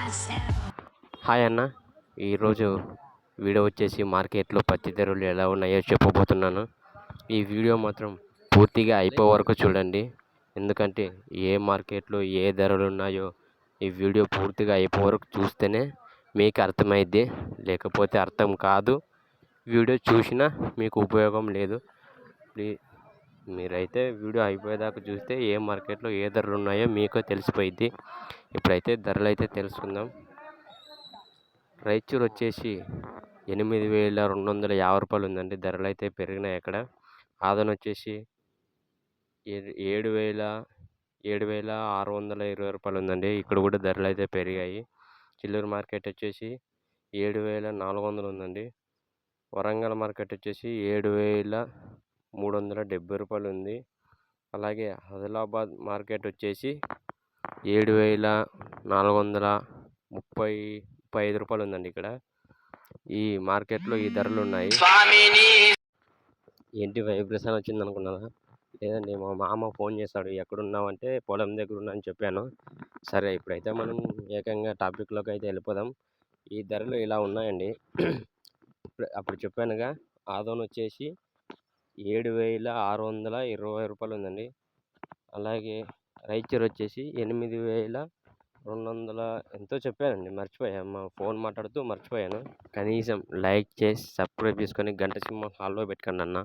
Hi అన్న. ఈరోజు video వచ్చేసి మార్కెట్లో పత్తి ధరలు ఎలా ఉన్నాయో చెప్పబోతున్నాను. ఈ వీడియో మాత్రం పూర్తిగా అయిపోయే వరకు చూడండి. ఎందుకంటే ఏ మార్కెట్లో ఏ ధరలు ఉన్నాయో ఈ వీడియో పూర్తిగా అయిపోయే వరకు చూస్తేనే మీకు అర్థమైద్ది. లేకపోతే అర్థం కాదు. వీడియో చూసినా మీకు ఉపయోగం లేదు. మీరైతే వీడియో అయిపోయేదాకా చూస్తే ఏ మార్కెట్లో ఏ ధరలు ఉన్నాయో మీకు తెలిసిపోయిద్ది. ఇప్పుడైతే ధరలు అయితే తెలుసుకుందాం. రాయచూరు వచ్చేసి 8,250 రూపాయలు ఉందండి. ధరలు అయితే పెరిగినాయి అక్కడ. ఆదోని వచ్చేసి 7,620 రూపాయలు ఉందండి. ఇక్కడ కూడా ధరలు అయితే పెరిగాయి. చిల్లూరు మార్కెట్ వచ్చేసి 7,400 ఉందండి. వరంగల్ మార్కెట్ వచ్చేసి 7,370 రూపాయలు ఉంది. అలాగే ఆదిలాబాద్ మార్కెట్ వచ్చేసి 7,435 రూపాయలు ఉందండి. ఇక్కడ ఈ మార్కెట్లో ఈ ధరలు ఉన్నాయి. ఏంటి వైబ్రేషన్ వచ్చింది అనుకున్నారా? లేదండి, మా మామ ఫోన్ చేశాడు. ఎక్కడున్నావంటే పొలం దగ్గర ఉన్నా అని చెప్పాను. సరే, ఇప్పుడైతే మనం ఏకంగా టాపిక్లోకి అయితే వెళ్ళిపోదాం. ఈ ధరలు ఇలా ఉన్నాయండి. అప్పుడు చెప్పానుగా, ఆదోని వచ్చేసి 7,620 రూపాయలు ఉందండి. అలాగే రాయచూరు వచ్చేసి 8,200 ఎంతో చెప్పానండి, మర్చిపోయాను. ఫోన్ మాట్లాడుతూ మర్చిపోయాను. కనీసం లైక్ చేసి సబ్స్క్రైబ్ చేసుకొని గంట సింహం హాల్లో పెట్టుకోండి అన్న.